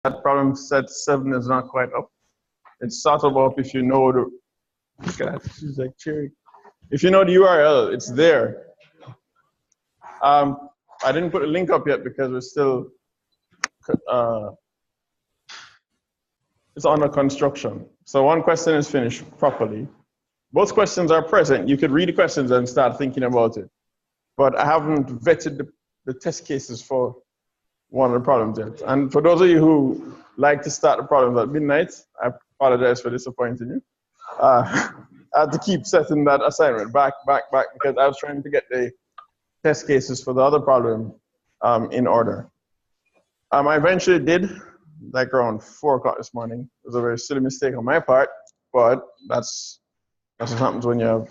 that problem set 7 is not quite up. It's sort of up if you know the, look at that, she's like cherry. If you know the URL, it's there. I didn't put a link up yet because we're still, it's under construction. So one question is finished properly. Both questions are present. You could read the questions and start thinking about it. But I haven't vetted the test cases for one of the problems yet. And for those of you who like to start the problems at midnight, I apologize for disappointing you. I had to keep setting that assignment back, because I was trying to get the test cases for the other problem in order. I eventually did, like around 4 o'clock this morning. It was a very silly mistake on my part, but that's what happens when you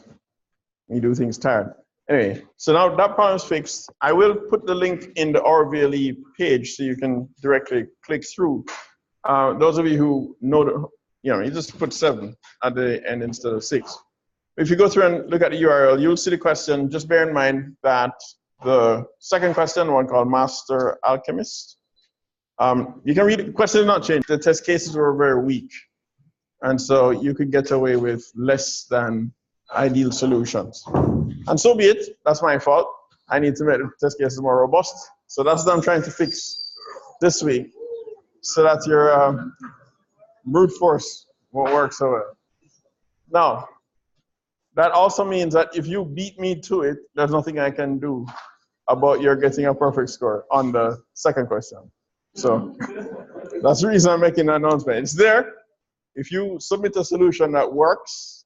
do things tired. Anyway, so now that problem is fixed. I will put the link in the RVLE page so you can directly click through. Those of you who know, you just put 7 at the end instead of 6. If you go through and look at the URL, you'll see the question. Just bear in mind that the second question, one called Master Alchemist, you can read it. The question is not changed. The test cases were very weak. And so you could get away with less than ideal solutions. And so be it. That's my fault. I need to make the test cases more robust. So that's what I'm trying to fix this week, so that your brute force won't work so well. Now, that also means that if you beat me to it, there's nothing I can do about your getting a perfect score on the second question. So that's the reason I'm making the announcement. It's there. If you submit a solution that works,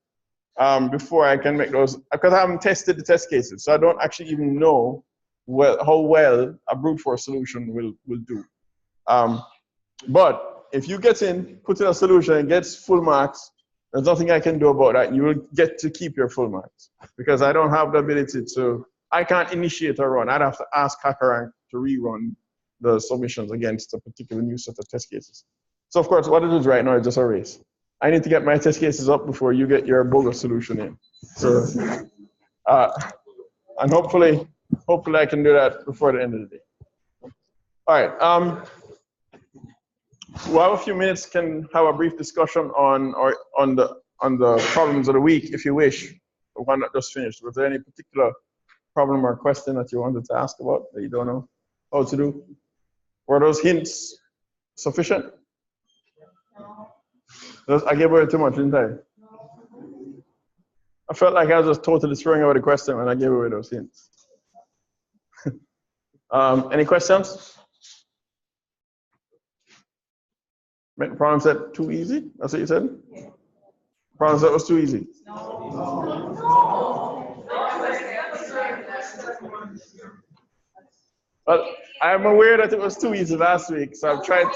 before I can make those, because I haven't tested the test cases, so I don't actually even know how well a brute force solution will do. But if you get in, put in a solution and gets full marks, there's nothing I can do about that. You will get to keep your full marks, because I don't have the ability to, I can't initiate a run. I'd have to ask HackerRank to rerun the submissions against a particular new set of test cases. So of course, what it is right now is just a race. I need to get my test cases up before you get your bogus solution in. So, and hopefully I can do that before the end of the day. All right. We'll have a few minutes, can have a brief discussion on the problems of the week, if you wish. The one that just finished. Was there any particular problem or question that you wanted to ask about that you don't know how to do? Were those hints sufficient? I gave away too much, didn't I? I felt like I was just totally throwing away the question when I gave away those hints. Any questions? Problem set too easy? That's what you said? Yeah. Problem set was too easy? No. Well, I'm aware that it was too easy last week, so I've tried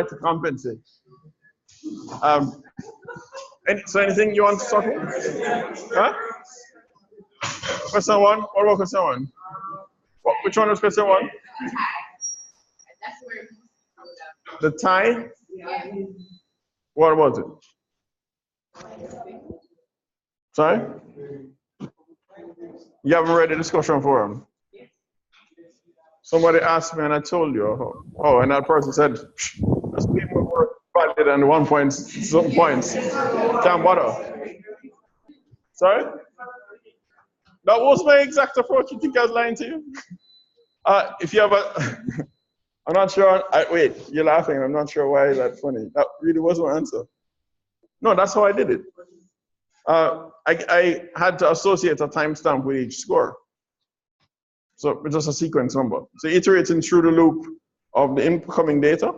to compensate. So anything you want to talk about? Huh? Question 1? What about question 1? Which one was question 1? The tie? What about it? Sorry? You haven't read the discussion forum? Somebody asked me and I told you. Oh, and that person said, those people were valid and 1 point, some points. Can't bother. Sorry? That was my exact approach. You think I was lying to you? If you have a, I'm not sure, wait, you're laughing. I'm not sure why that's funny. That really was my answer. No, that's how I did it. I had to associate a timestamp with each score. So it's just a sequence number. So iterating through the loop of the incoming data,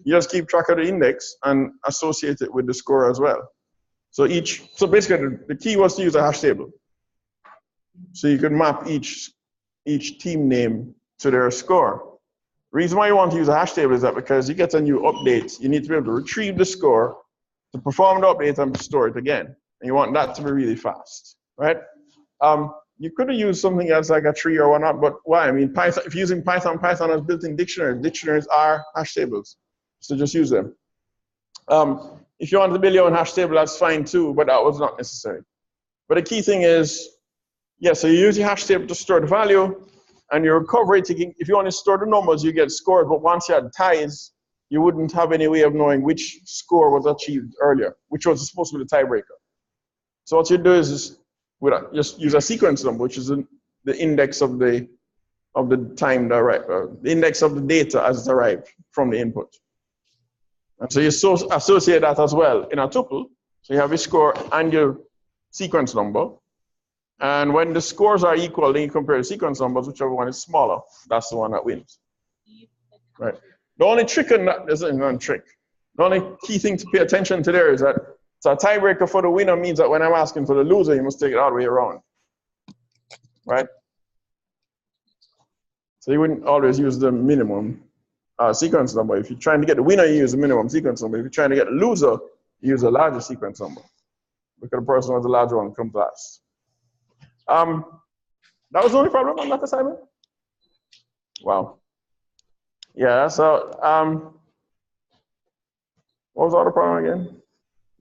you just keep track of the index and associate it with the score as well. So basically the key was to use a hash table. So you could map each team name to their score. The reason why you want to use a hash table is that because you get a new update, you need to be able to retrieve the score, to perform the update and store it again. And you want that to be really fast, right? You could have used something else like a tree or whatnot, but why? I mean, Python, if you're using Python has built-in dictionaries. Dictionaries are hash tables, so just use them. If you want to build your own hash table, that's fine too, but that was not necessary. But the key thing is, yeah, so you use your hash table to store the value. and your recovery taking, if you only store the numbers, you get scores, but once you had ties, you wouldn't have any way of knowing which score was achieved earlier, which was supposed to be the tiebreaker. So what you do is just use a sequence number, which is the index of the time the index of the data as it arrived from the input. And so you associate that as well in a tuple. So you have your score and your sequence number. And when the scores are equal, then you compare the sequence numbers, whichever one is smaller, that's the one that wins. Right. The only trick in that, there's no trick. The only key thing to pay attention to there is that so a tiebreaker for the winner means that when I'm asking for the loser, you must take it all the way around. Right? So you wouldn't always use the minimum sequence number. If you're trying to get the winner, you use the minimum sequence number. If you're trying to get the loser, you use a larger sequence number. Because the person with the larger one comes last. That was the only problem on that assignment? Wow. Yeah, so what was the other problem again?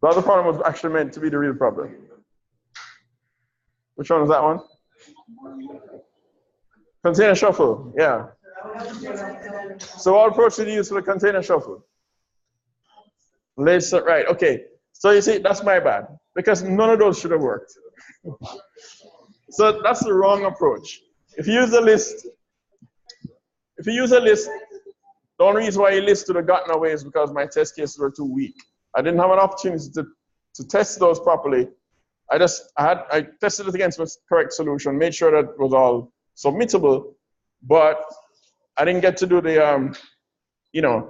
The other problem was actually meant to be the real problem. Which one was that one? Container shuffle, yeah. So what approach did you use for the container shuffle? Right, okay. So you see, that's my bad, because none of those should have worked. So that's the wrong approach. If you use a list, the only reason why you listed have gotten away is because my test cases were too weak. I didn't have an opportunity to test those properly. I tested it against the correct solution, made sure that it was all submittable, but I didn't get to do the,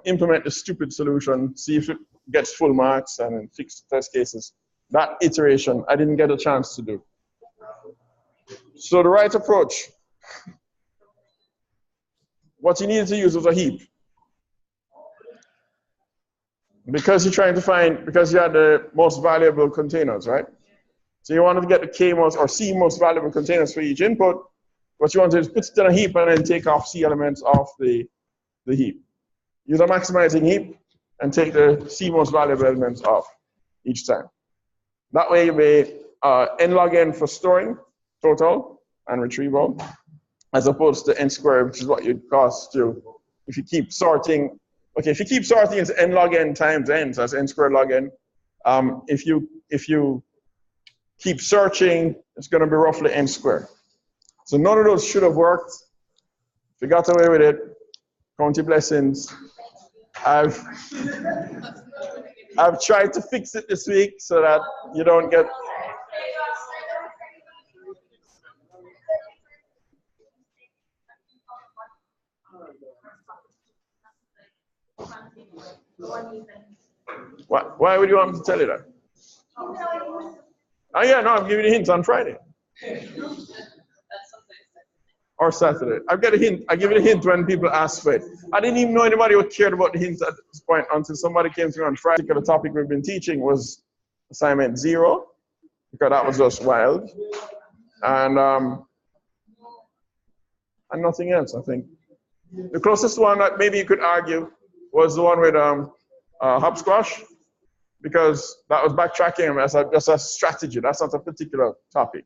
implement the stupid solution, see if it gets full marks and fix the test cases. That iteration, I didn't get a chance to do. So the right approach, what you needed to use was a heap. Because you're trying to find, because you had the most valuable containers, right? So you wanted to get the K most or C most valuable containers for each input. What you want to do is put it in a heap and then take off C elements off the heap. Use a maximizing heap and take the C most valuable elements off each time. That way you may n log n for storing total and retrieval, as opposed to n squared, which is what you'd cost to if you keep sorting. Okay, if you keep sorting, it's n log n times n, so that's n squared log n. If you keep searching, it's going to be roughly n squared. So none of those should have worked. If you got away with it, count your blessings. I've tried to fix it this week so that you don't get. Why would you want me to tell you that? Oh yeah, no, I'm giving you hints on Friday. Or Saturday. I give it a hint when people ask for it. I didn't even know anybody would care about the hints at this point until somebody came to me on Friday. The topic we've been teaching was assignment 0, because that was just wild. And nothing else, I think. The closest one that maybe you could argue was the one with hopsquash, because that was backtracking as a strategy. That's not a particular topic.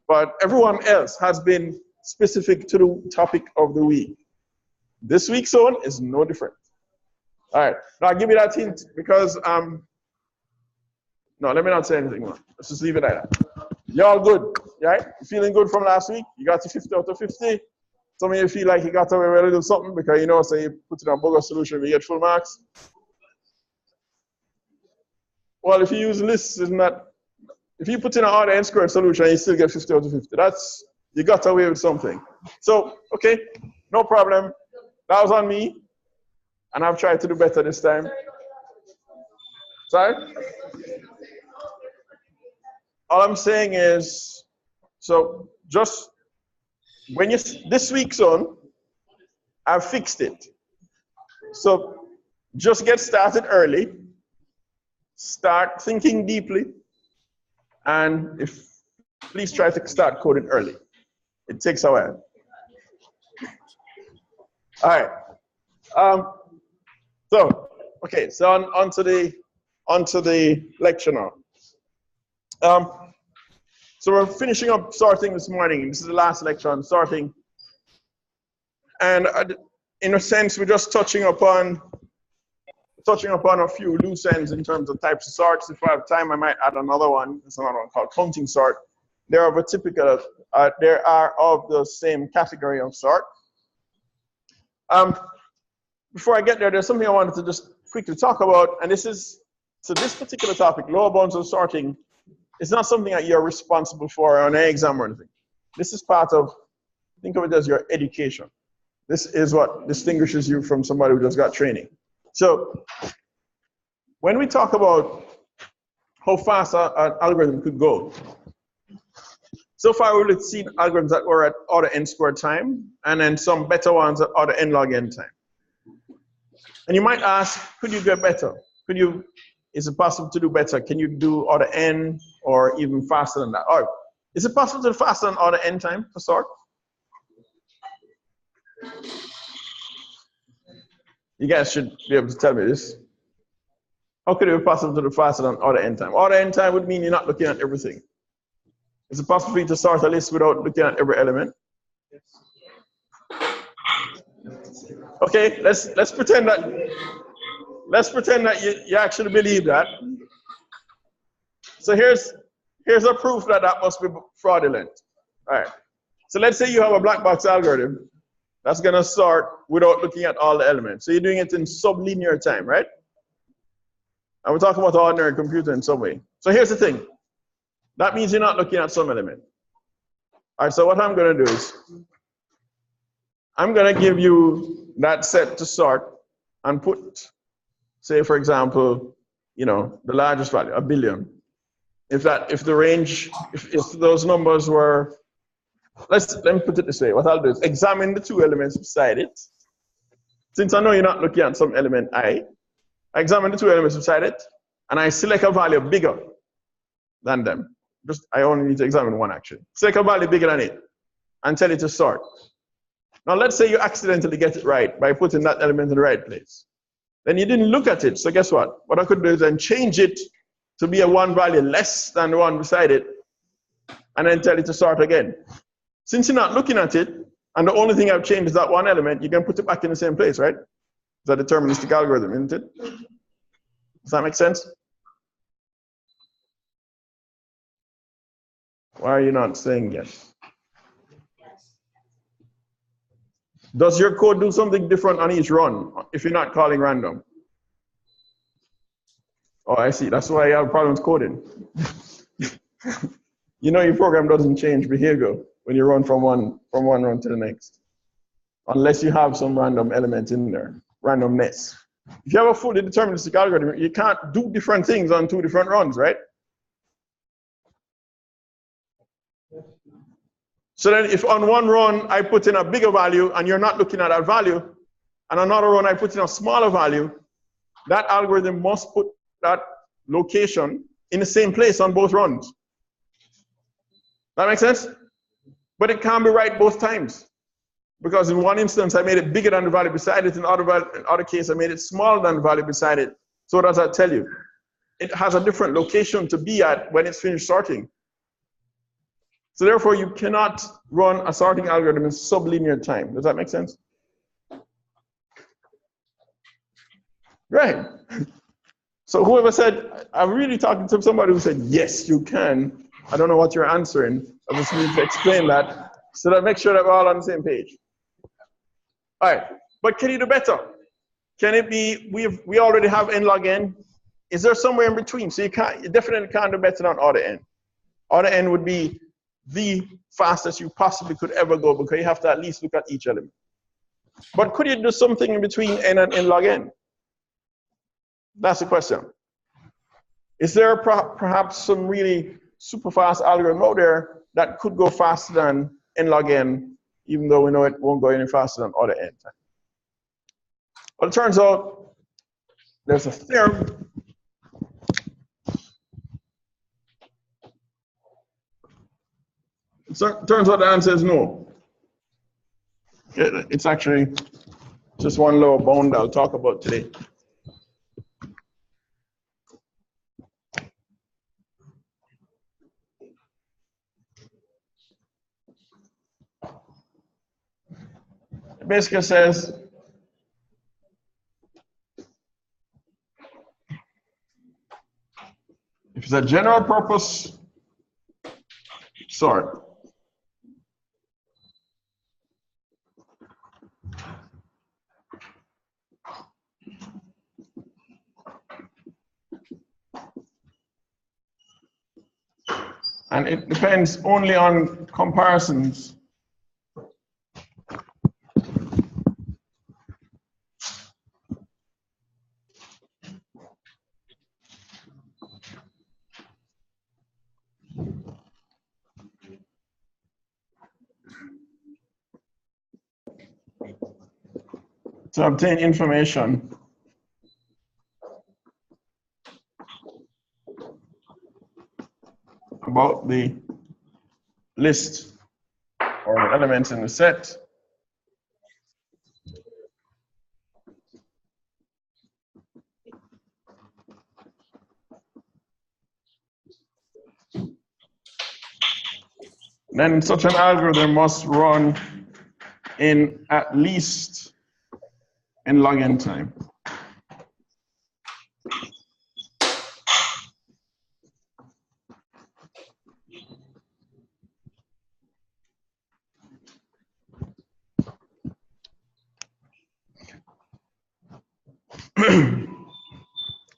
But everyone else has been specific to the topic of the week. This week's one is no different. All right, now I'll give you that hint because, no, let me not say anything more. Let's just leave it like that. Y'all good, right? You feeling good from last week? You got to 50 out of 50. Some of you feel like you got away with a little something because you know, say you put in a bogus solution, you get full marks. Well, if you use lists, isn't that, if you put in an odd n squared solution, you still get 50 out of 50. That's, you got away with something. So, okay, no problem. That was on me. And I've tried to do better this time. Sorry? All I'm saying is, so just when you, this week's on, I've fixed it. So just get started early. Start thinking deeply. And please try to start coding early. It takes a while. All right. So, okay, so on to the lecture now. So we're finishing up sorting this morning. This is the last lecture on sorting. And in a sense, we're just touching upon a few loose ends in terms of types of sorts. If I have time, I might add another one. There's another one called counting sort. They are of the same category of sort. Before I get there, there's something I wanted to just quickly talk about, and this particular topic, lower bounds of sorting, is not something that you're responsible for on an exam or anything. This is part of, think of it as your education. This is what distinguishes you from somebody who just got training. So when we talk about how fast an algorithm could go, so far we've seen algorithms that were at order n squared time, and then some better ones at order n log n time. And you might ask, could you get better? Is it possible to do better? Can you do order n or even faster than that? Or is it possible to do faster than order n time for sort? You guys should be able to tell me this. How could it be possible to do faster than order n time? Order n time would mean you're not looking at everything. Is it possible for you to sort a list without looking at every element? Okay, let's pretend that you actually believe that. So here's a proof that must be fraudulent. All right. So let's say you have a black box algorithm that's going to sort without looking at all the elements. So you're doing it in sublinear time, right? And we're talking about ordinary computer in some way. So here's the thing. That means you're not looking at some element. All right, so what I'm going to do is I'm going to give you that set to sort and put, say, for example, the largest value, 1 billion. If those numbers were, let me put it this way. What I'll do is examine the two elements beside it. Since I know you're not looking at some element I examine the two elements beside it, and I select a value bigger than them. I only need to examine one actually. Select a value bigger than it, and tell it to sort. Now let's say you accidentally get it right by putting that element in the right place. Then you didn't look at it, so guess what? What I could do is then change it to be a one value less than the one beside it, and then tell it to sort again. Since you're not looking at it, and the only thing I've changed is that one element, you can put it back in the same place, right? It's a deterministic algorithm, isn't it? Does that make sense? Why are you not saying yes? Does your code do something different on each run if you're not calling random? Oh, I see. That's why you have problems coding. Your program doesn't change behavior when you run from one run to the next, unless you have some random element in there, randomness. If you have a fully deterministic algorithm, you can't do different things on two different runs, right? So then if on one run I put in a bigger value and you're not looking at that value, and another run I put in a smaller value, that algorithm must put that location in the same place on both runs. That makes sense? But it can't be right both times. Because in one instance I made it bigger than the value beside it, in other case I made it smaller than the value beside it. So what does that tell you? It has a different location to be at when it's finished sorting. So therefore, you cannot run a sorting algorithm in sublinear time. Does that make sense? Right. So whoever said, I'm really talking to somebody who said, yes, you can. I don't know what you're answering. I just need to explain that so that make sure that we're all on the same page. All right, but can you do better? Can it be, we already have n log n. Is there somewhere in between? So you definitely can't do better than order n. Order n would be the fastest you possibly could ever go because you have to at least look at each element. But could you do something in between n and n log n? That's the question. Is there perhaps some really super fast algorithm out there that could go faster than n log n, even though we know it won't go any faster than order n time? Well, it turns out there's a theorem. So turns out the answer is no. It's actually just one lower bound I'll talk about today. it basically says if it's a general purpose sort, and it depends only on comparisons. To obtain information about the list or the elements in the set. Then such an algorithm must run in at least in log n time.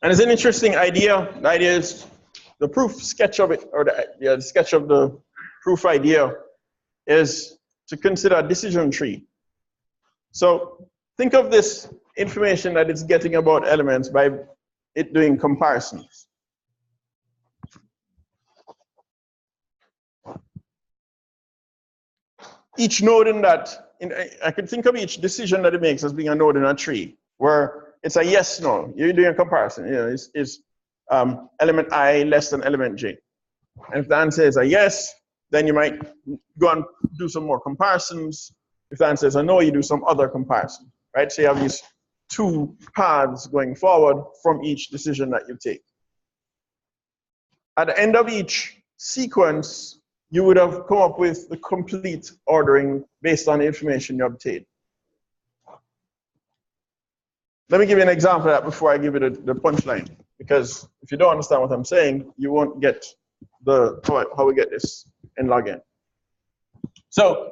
And it's an interesting idea. The idea is the proof sketch of it, or the sketch of the proof idea is to consider a decision tree. So think of this information that it's getting about elements by it doing comparisons. Each node in that, I could think of each decision that it makes as being a node in a tree, where it's a yes, no. You're doing a comparison. You know, is element I less than element j? And if the answer is a yes, then you might go and do some more comparisons. If the answer is a no, you do some other comparison, right? So you have these two paths going forward from each decision that you take. At the end of each sequence, you would have come up with the complete ordering based on the information you obtained. Let me give you an example of that before I give you the punchline, because if you don't understand what I'm saying, you won't get how we get this in log n. So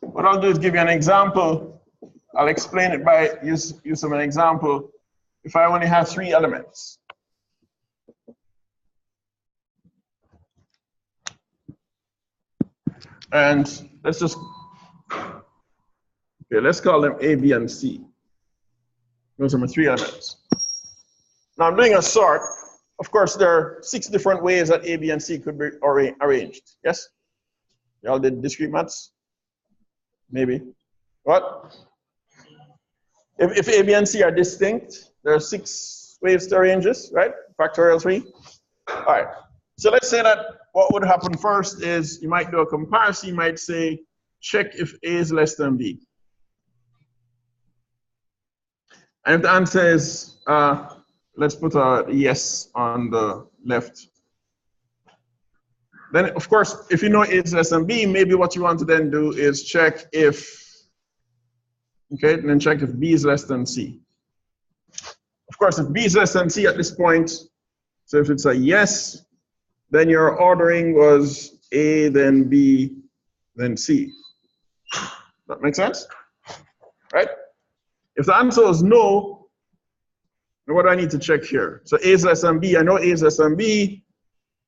what I'll do is give you an example. I'll explain it by use of an example. If I only have 3 elements, and let's call them A, B, and C. Those are my 3 elements. Now I'm doing a sort. Of course, there are 6 different ways that A, B, and C could be arranged. Yes? Y'all did discrete maths? Maybe. What? If A, B, and C are distinct, there are 6 ways to arrange this, right? Factorial 3. All right. So let's say that what would happen first is you might do a comparison. You might say, check if A is less than B. And if the answer is, let's put a yes on the left. Then, of course, if you know A is less than B, maybe what you want to then do is check if, okay, and then check if B is less than C. Of course, if B is less than C at this point, so if it's a yes, then your ordering was A, then B, then C. That makes sense? Right? If the answer is no, then what do I need to check here? So A is less than B. I know A is less than B,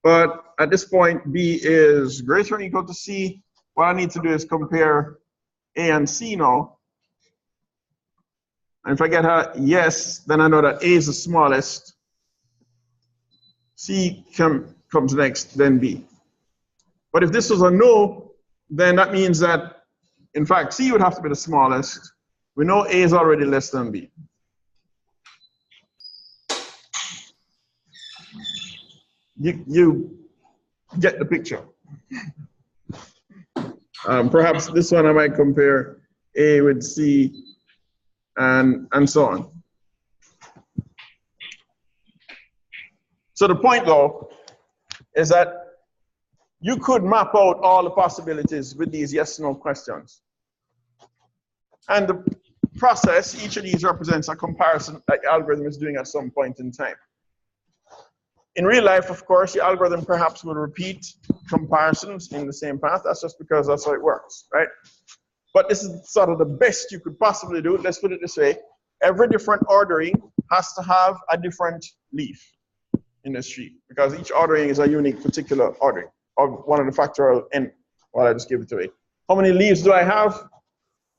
but at this point, B is greater or equal to C. What I need to do is compare A and C now. And if I get a yes, then I know that A is the smallest. C comes next, then B. But if this was a no, then that means that, in fact, C would have to be the smallest. We know A is already less than B. You get the picture. Perhaps this one I might compare A with C and so on. So the point, though, is that you could map out all the possibilities with these yes/no questions. And the process, each of these represents a comparison that the algorithm is doing at some point in time. In real life, of course, the algorithm perhaps will repeat comparisons in the same path. That's just because that's how it works, right? But this is sort of the best you could possibly do. Let's put it this way. Every different ordering has to have a different leaf in this tree, because each ordering is a unique particular ordering of one of the factorial n. Well, I just give it away. How many leaves do I have?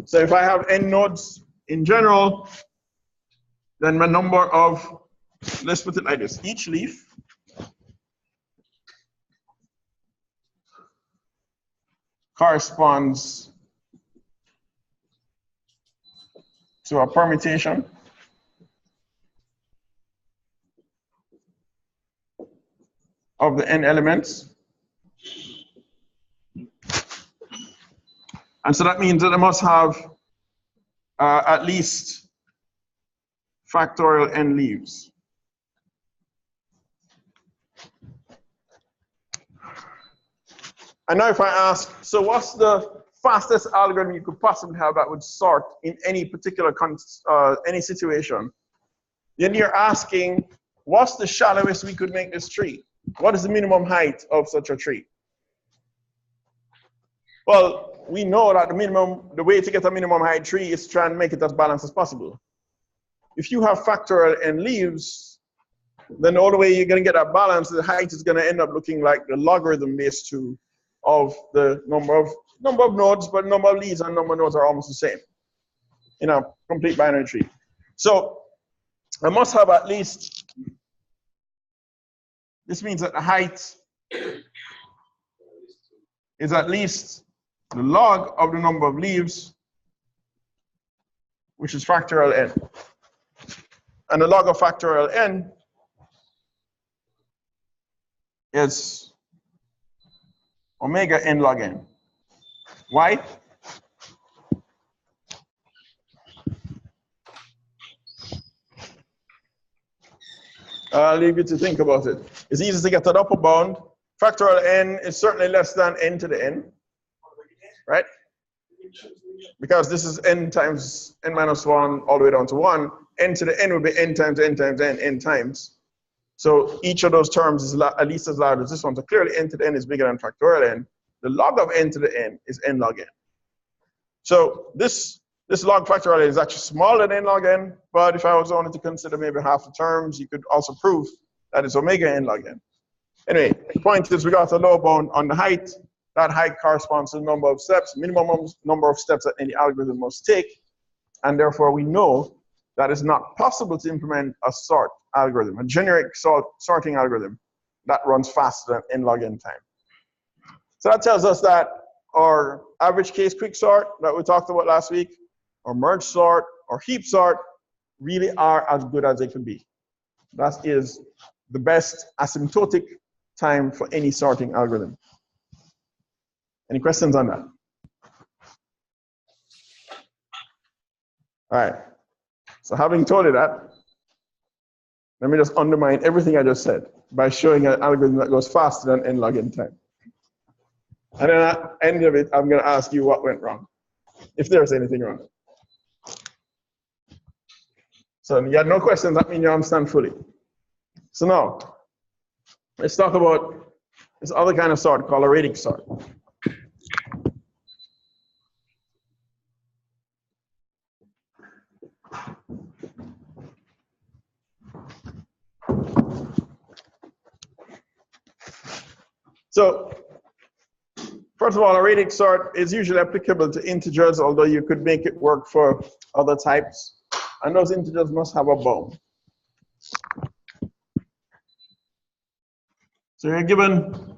So if I have n nodes in general, then my number of, let's put it like this, each leaf corresponds to a permutation of the n elements. And so that means that I must have at least factorial n leaves. And now if I ask, so what's the fastest algorithm you could possibly have that would sort in any particular any situation? Then you're asking, what's the shallowest we could make this tree? What is the minimum height of such a tree? Well, we know that the way to get a minimum height tree is to try and make it as balanced as possible. If you have factorial n leaves, then the only way you're going to get that balance, the height is going to end up looking like the logarithm base 2 of the number of nodes, but number of leaves and number of nodes are almost the same in a complete binary tree. So I must have at least, this means that the height is at least the log of the number of leaves, which is factorial n. And the log of factorial n is omega n log n. Why? I'll leave you to think about it. It's easy to get that upper bound. Factorial n is certainly less than n to the n, right? Because this is n times n minus 1 all the way down to 1. N to the n would be n times n times n, n times. So each of those terms is at least as large as this one. So clearly n to the n is bigger than factorial n. The log of n to the n is n log n. So this log factorial n is actually smaller than n log n, but if I was only to consider maybe half the terms, you could also prove that it's omega n log n. Anyway, the point is we got a lower bound on the height. That height corresponds to the number of steps, minimum number of steps that any algorithm must take. And therefore, we know that it's not possible to implement a sort algorithm, a generic sorting algorithm that runs faster than n log n time. So that tells us that our average case quick sort that we talked about last week, or merge sort, or heap sort, really are as good as they can be. That is the best asymptotic time for any sorting algorithm. Any questions on that? All right. So having told you that, let me just undermine everything I just said by showing an algorithm that goes faster than n log n time. And then at the end of it, I'm going to ask you what went wrong, if there's anything wrong. So you had no questions, that means you understand fully. So now, let's talk about this other kind of sort called a Radix sort. So, first of all, a Radix sort is usually applicable to integers, although you could make it work for other types. And those integers must have a bound. So you're given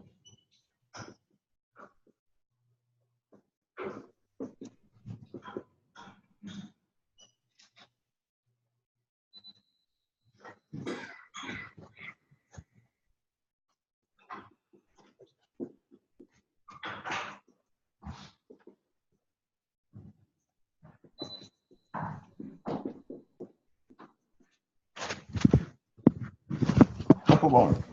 upper bound.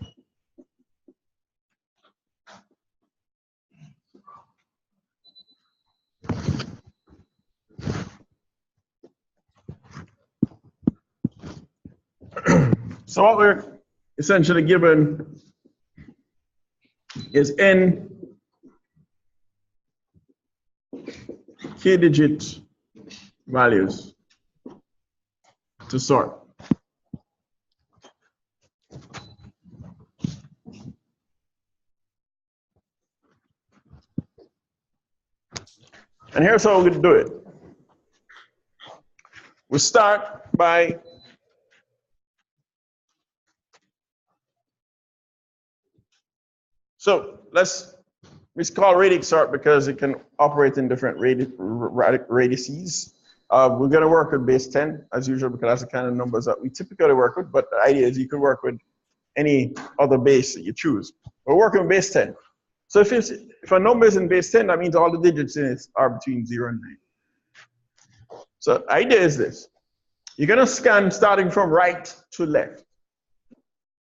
So what we're essentially given is n k-digit values to sort. And here's how we're going to do it. We start by we call Radix Sort because it can operate in different radices. We're going to work with base 10 as usual because that's the kind of numbers that we typically work with. But the idea is you can work with any other base that you choose. We're working with base 10. So if a number is in base 10, that means all the digits in it are between 0 and 9. So the idea is this. You're going to scan starting from right to left.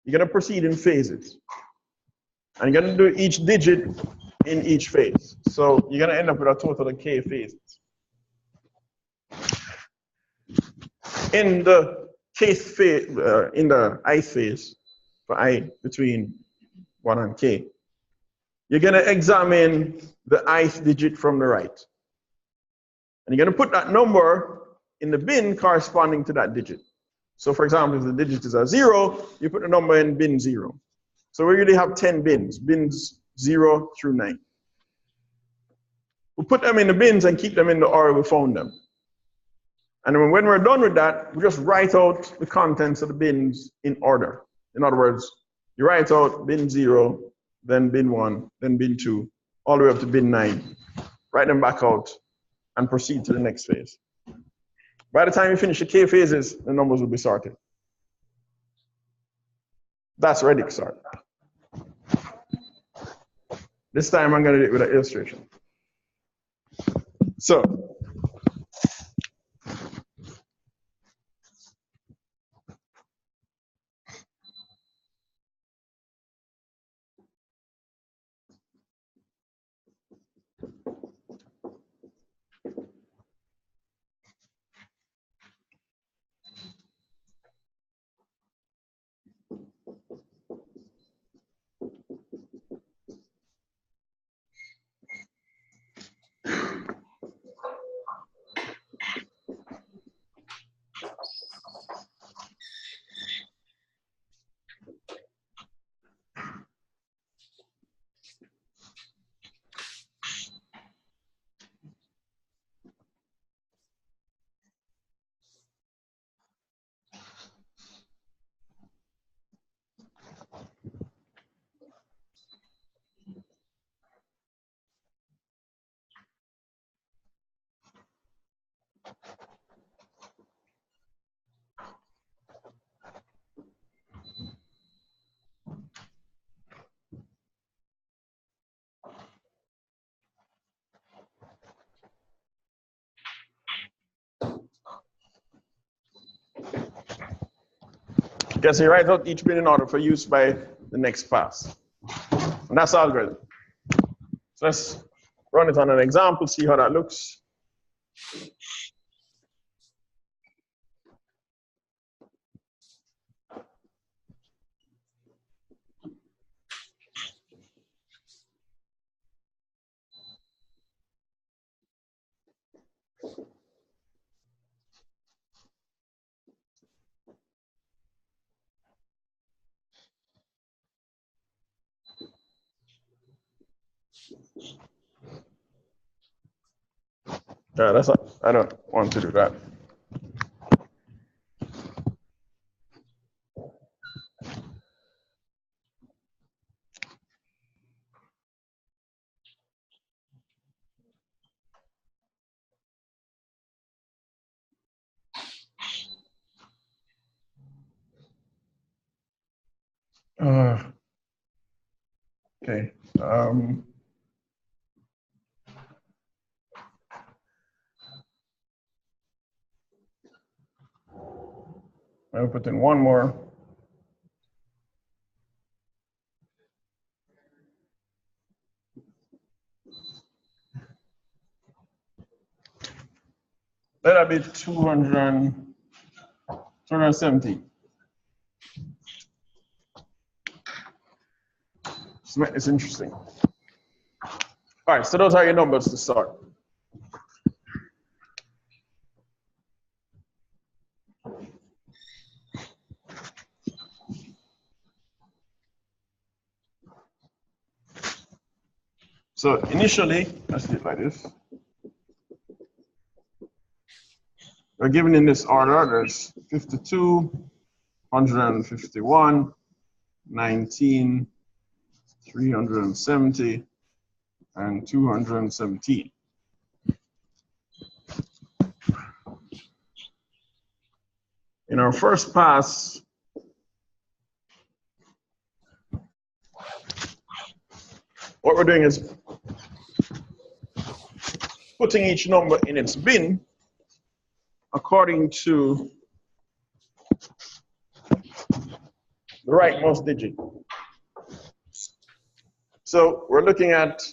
You're going to proceed in phases. And you're going to do each digit in each phase. So you're going to end up with a total of k phases. In the kth phase, in the ith phase, for I between 1 and k, you're going to examine the ith digit from the right. And you're going to put that number in the bin corresponding to that digit. So for example, if the digit is a 0, you put the number in bin 0. So we really have 10 bins, bins 0 through 9. We put them in the bins and keep them in the order we found them. And when we're done with that, we just write out the contents of the bins in order. In other words, you write out bin 0, then bin 1, then bin 2, all the way up to bin 9. Write them back out and proceed to the next phase. By the time you finish the k phases, the numbers will be sorted. That's Radix Sort. This time I'm going to do it with an illustration. So, guess you write out each bin in order for use by the next pass. And that's the algorithm. So let's run it on an example, see how that looks. Yeah, that's not, I don't want to do that. Okay. I'll put in one more. Let that be 270. Let's make this interesting. All right, so those are your numbers to start. So initially, let's do it like this. We're given in this order, there's 52, 151, 19, 370, and 217. In our first pass, what we're doing is putting each number in its bin according to the rightmost digit. So we're looking at,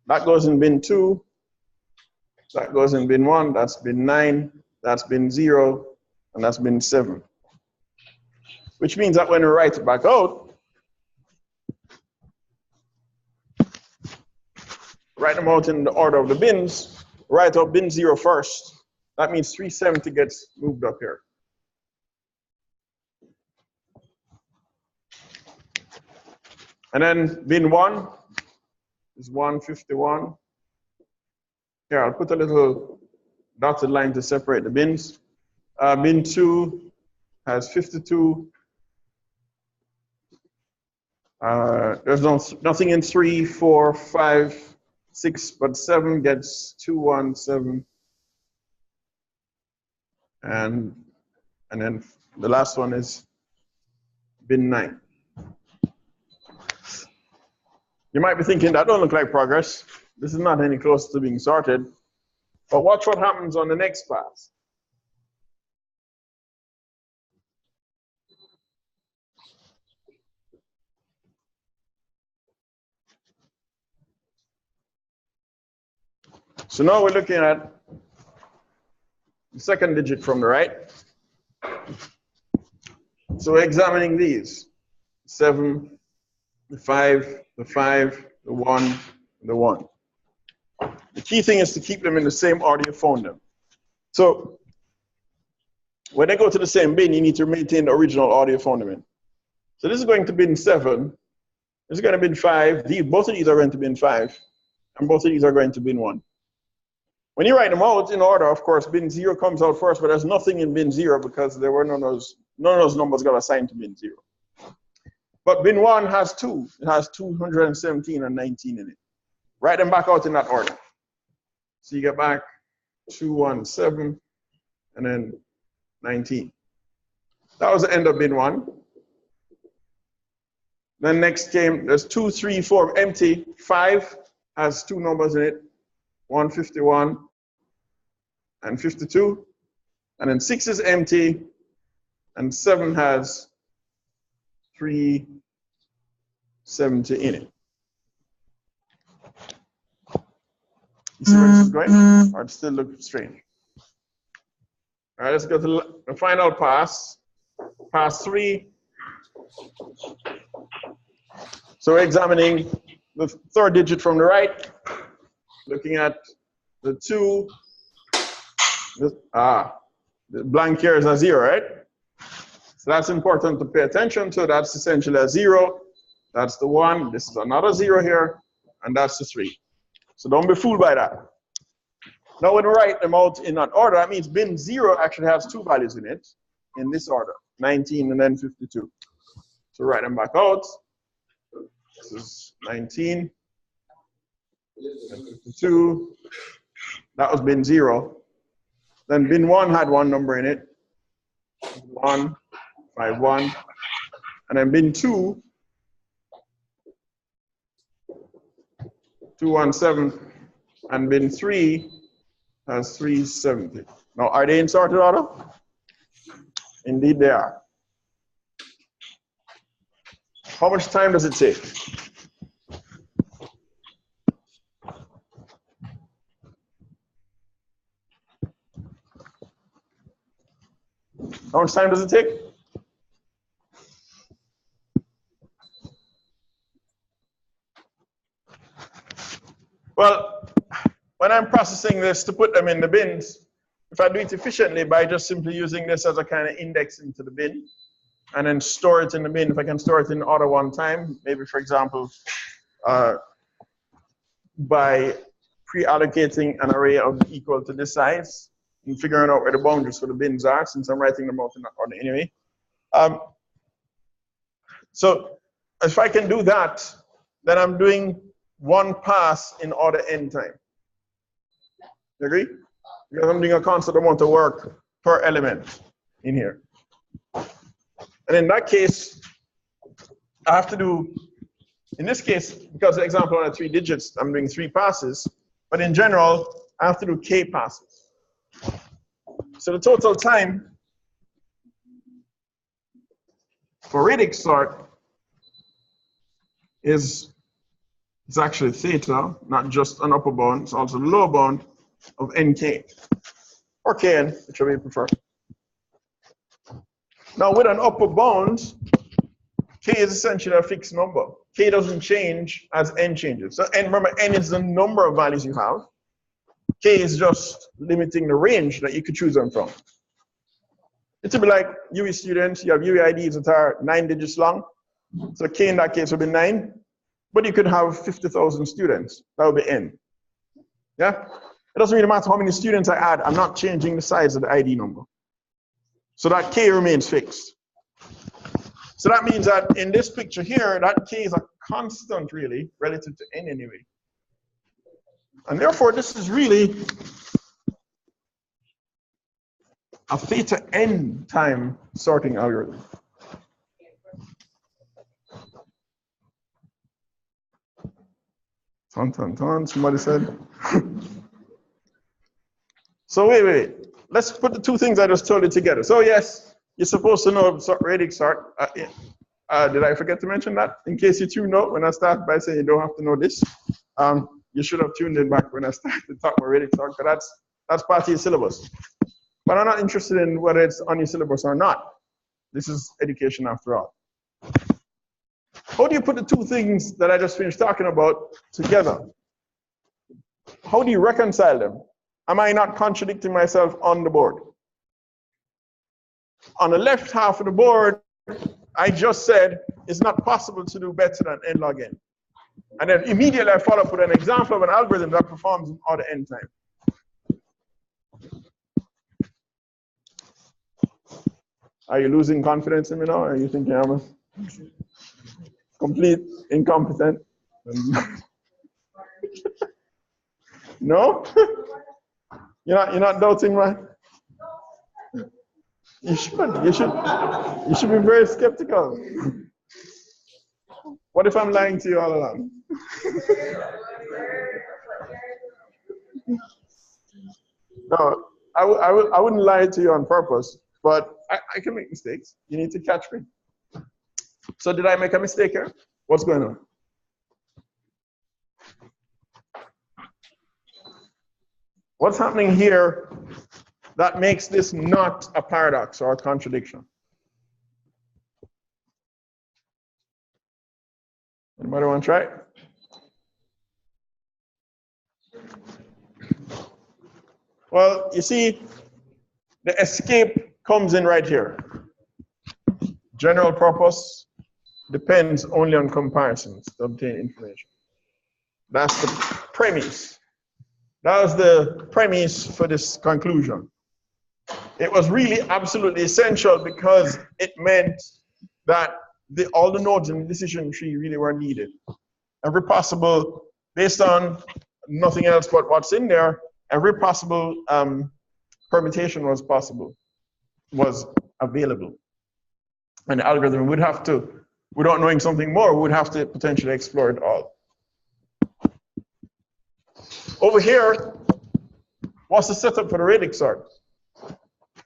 that goes in bin 2, that goes in bin 1, that's bin 9, that's bin 0, and that's bin 7. Which means that when we write it back out, write them out in the order of the bins, write out bin 0 first. That means 370 gets moved up here. And then bin 1 is 151. Here, I'll put a little dotted line to separate the bins. Bin 2 has 52. There's nothing in 3, 4, 5, 6, but 7 gets 217. And then the last one is bin 9. You might be thinking, that don't look like progress. This is not any closer to being sorted. But watch what happens on the next pass. So now we're looking at the second digit from the right. So we're examining these. 7, the 5, the 5, the 1, the 1. The key thing is to keep them in the same order you found them. So when they go to the same bin, you need to maintain the original order you found them in. So this is going to bin 7. This is going to bin 5. Both of these are going to bin 5. And both of these are going to bin 1. When you write them out in order, of course, bin 0 comes out first, but there's nothing in bin 0 because there were none of those numbers got assigned to bin 0. But bin 1 has 2. It has 217 and 19 in it. Write them back out in that order. So you get back 217 and then 19. That was the end of bin 1. Then next came, there's 2, 3, 4 empty. 5 has 2 numbers in it, 151 and 52. And then 6 is empty, and 7 has 370 in it. You see where this is going? Or it still looks strange? All right, let's go to the final pass. Pass 3. So we're examining the third digit from the right, looking at the 2. The blank here is a 0, right? So that's important to pay attention to. That's essentially a 0. That's the 1. This is another 0 here, and that's the 3. So don't be fooled by that. Now when we write them out in that order, that means bin 0 actually has 2 values in it, in this order, 19 and then 52. So write them back out. This is 19, and 52. That was bin 0. Then bin 1 had 1 number in it, 1, 5, 1. And then bin 2, 217. And bin 3 has 370. Now, are they in sorted order? Indeed, they are. How much time does it take? How much time does it take? Well, when I'm processing this to put them in the bins, if I do it efficiently by just simply using this as a kind of index into the bin, and then store it in the bin, if I can store it in order one time, maybe for example, by pre-allocating an array of equal to this size, and figuring out where the boundaries for the bins are, since I'm writing them out in that order anyway. So if I can do that, then I'm doing one pass in order n time. You agree? Because I'm doing a constant amount of work per element in here. And in that case, I have to do, in this case, because the example only 3 digits, I'm doing 3 passes. But in general, I have to do k passes. So the total time for radix sort is actually theta, not just an upper bound, it's also the lower bound of nk, or kn, whichever you prefer. Now with an upper bound, k is essentially a fixed number. K doesn't change as n changes. So n, remember, n is the number of values you have. K is just limiting the range that you could choose them from. It would be like UE students, you have UE IDs that are 9 digits long. So k in that case would be 9. But you could have 50,000 students. That would be n. Yeah? It doesn't really matter how many students I add. I'm not changing the size of the ID number. So that k remains fixed. So that means that in this picture here, that k is a constant, really, relative to n anyway. And therefore, this is really a theta n time sorting algorithm. Ton, somebody said. So wait. Let's put the two things I just told you together. So yes, you're supposed to know radix sort. Did I forget to mention that? In case you tuned out when I started by saying you don't have to know this. You should have tuned in back when I started to talk about radix sort, because that's part of your syllabus. But I'm not interested in whether it's on your syllabus or not. This is education after all. How do you put the two things that I just finished talking about together? How do you reconcile them? Am I not contradicting myself on the board? On the left half of the board, I just said it's not possible to do better than n log n. And then immediately I follow up with an example of an algorithm that performs in order n time. Are you losing confidence in me now? Or are you thinking I'm a complete incompetent? No? You're not doubting my? You should be very skeptical. What if I'm lying to you all along? No, I wouldn't lie to you on purpose, but I can make mistakes. You need to catch me. So did I make a mistake here? What's going on? What's happening here that makes this not a paradox or a contradiction? Anybody want to try? Well, you see, the escape comes in right here. General purpose depends only on comparisons to obtain information. That's the premise. That was the premise for this conclusion. It was really absolutely essential because it meant that all the nodes in the decision tree really were needed. Every possible, based on nothing else but what's in there, every possible permutation was available. And the algorithm would have to, without knowing something more, would have to potentially explore it all. Over here, what's the setup for the radix sort?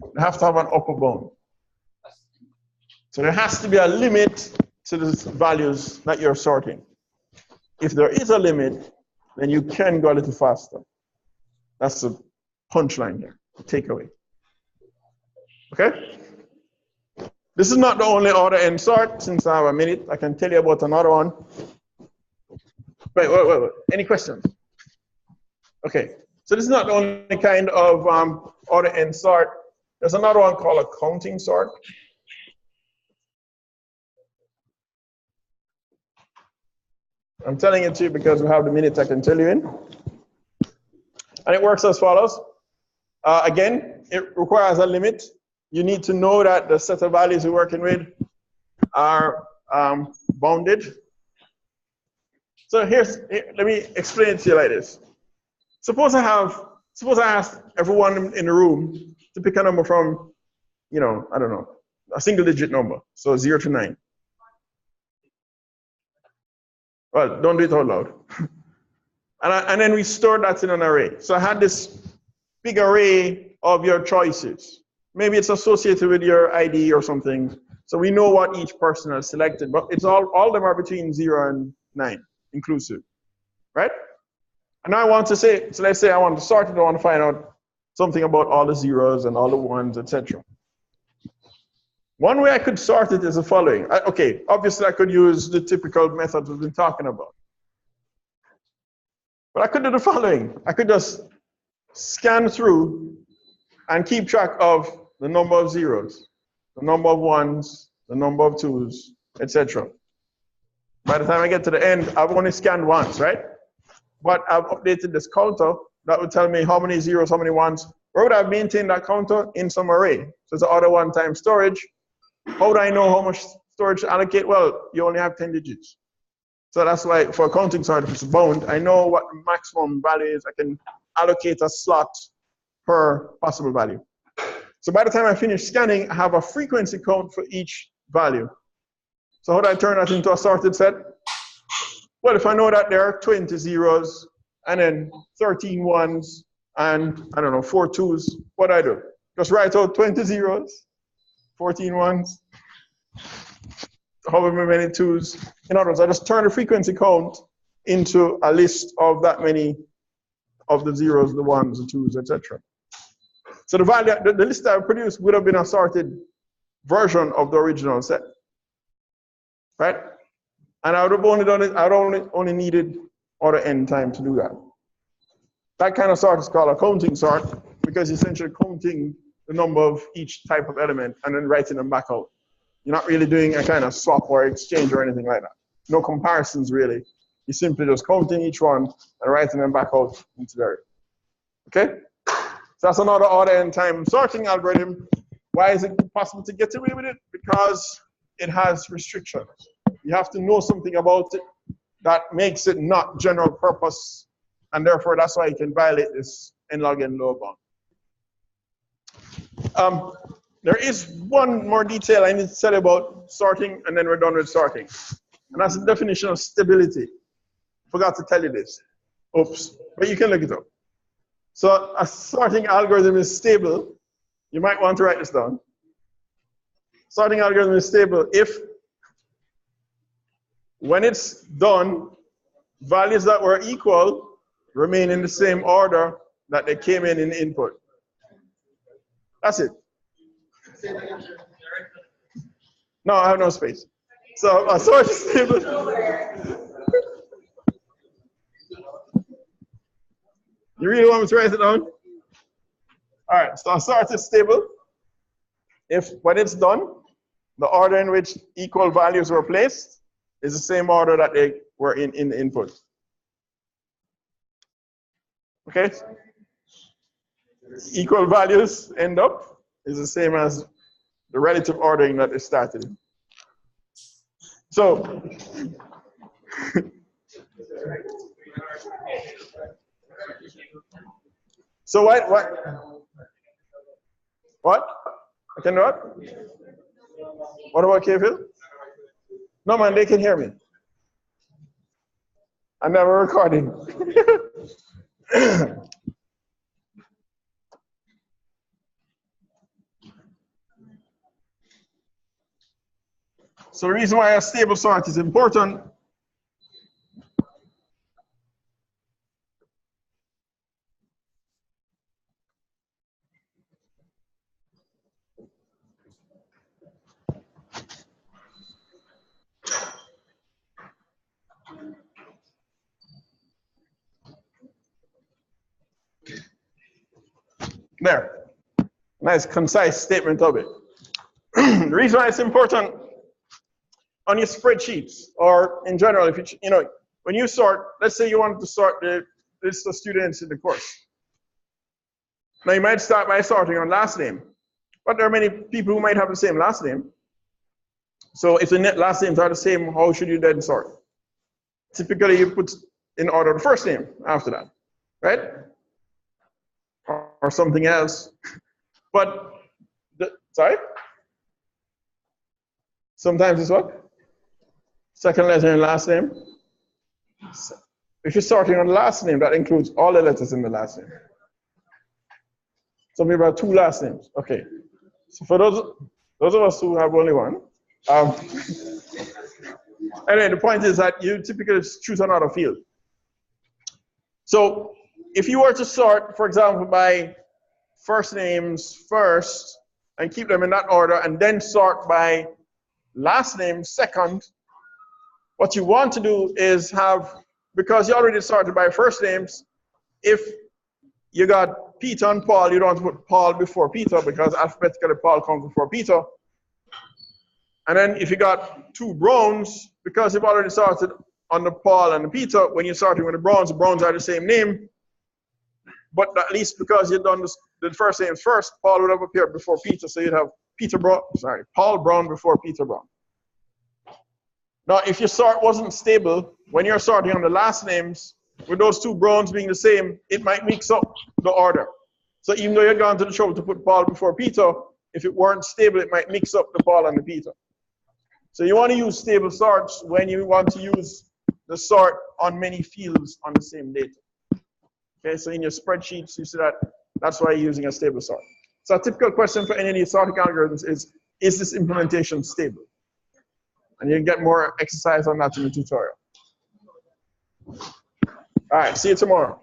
You have to have an upper bound. So there has to be a limit to the values that you're sorting. If there is a limit, then you can go a little faster. That's the punchline here, the takeaway. Okay? This is not the only order n sort. Since I have a minute, I can tell you about another one. Wait. Any questions? Okay. So this is not the only kind of order n sort. There's another one called a counting sort. I'm telling it to you because we have the minute I can tell you in. And it works as follows. Again, it requires a limit. You need to know that the set of values you're working with are bounded. So let me explain it to you like this. Suppose I ask everyone in the room to pick a number from, I don't know, a single digit number. So 0 to 9. Well, don't do it out loud. And then we store that in an array. So I had this big array of your choices. Maybe it's associated with your ID or something. So we know what each person has selected, but it's all of them are between 0 and 9, inclusive, right? And I want to say, so let's say I want to sort it, I want to find out something about all the zeros and all the ones, etc. One way I could sort it is the following. Okay, obviously I could use the typical methods we've been talking about. But I could do the following. I could just scan through and keep track of the number of zeros, the number of ones, the number of twos, etc. By the time I get to the end, I've only scanned once, right? But I've updated this counter that would tell me how many zeros, how many ones. Where would I maintain that counter? In some array. So it's the order one times storage. How would I know how much storage to allocate? Well, you only have 10 digits. So that's why for a counting sort, if it's bound, I know what the maximum value is. I can allocate a slot per possible value. So by the time I finish scanning, I have a frequency count for each value. So how do I turn that into a sorted set? Well, if I know that there are 20 zeros and then 13 ones and, I don't know, 4 twos, what do I do? Just write out 20 zeros, 14 ones, however many twos. In other words, I just turn the frequency count into a list of that many of the zeros, the ones, the twos, etc. So the value, the list I produced would have been a sorted version of the original set, right? And I would have only done it, I would only needed order n time to do that. That kind of sort is called a counting sort because you're essentially counting the number of each type of element and then writing them back out. You're not really doing a kind of swap or exchange or anything like that. No comparisons really. You're simply just counting each one and writing them back out into the array. Okay? So that's another order n time sorting algorithm. Why is it possible to get away with it? Because it has restrictions. You have to know something about it that makes it not general purpose, and therefore that's why you can violate this n log n lower bound. There is one more detail I need to tell you about sorting, and then we're done with sorting. And that's the definition of stability. Forgot to tell you this. Oops, but you can look it up. So a sorting algorithm is stable. You might want to write this down. Sorting algorithm is stable if, when it's done, values that were equal remain in the same order that they came in input. That's it. No, I have no space. So a sort is stable. You really want me to write it down? All right, so a sort is stable if, when it's done, the order in which equal values were placed is the same order that they were in the input. Okay? Equal values end up is the same as the relative ordering that they started in. So, so what? What? I can what? What about K-Phil? No, man, they can hear me. I'm never recording. So the reason why a stable sort is important There. Nice, concise statement of it. The reason why it's important on your spreadsheets, or in general, if you know, when you sort, let's say you want to sort the list of students in the course. Now you might start by sorting on last name, but there are many people who might have the same last name. So if the last names are the same, how should you then sort? Typically, you put in order the first name after that, right? Or something else. But, sorry? Sometimes it's what? Second letter and last name. If you're sorting on the last name, that includes all the letters in the last name. Some people have two last names. Okay. So for those of us who have only one, anyway, the point is that you typically choose another field. So if you were to sort, for example, by first names first, and keep them in that order, and then sort by last name second, what you want to do is have, because you already sorted by first names, if you got Peter and Paul, you don't want to put Paul before Peter, because alphabetically Paul comes before Peter. And then if you got two Browns, because you've already sorted on the Paul and the Peter, when you're sorting with the Browns are the same name. But at least because you've done the first names first, Paul would have appeared before Peter, so you'd have Paul Brown before Peter Brown. Now, if your sort wasn't stable, when you're sorting on the last names, with those two Browns being the same, it might mix up the order. So even though you're going to the trouble to put Paul before Peter, if it weren't stable, it might mix up the Paul and the Peter. So you want to use stable sorts when you want to use the sort on many fields on the same data. Okay, so in your spreadsheets, you see that that's why you're using a stable sort. So a typical question for any of these sorting algorithms is this implementation stable? And you can get more exercise on that in the tutorial. All right, see you tomorrow.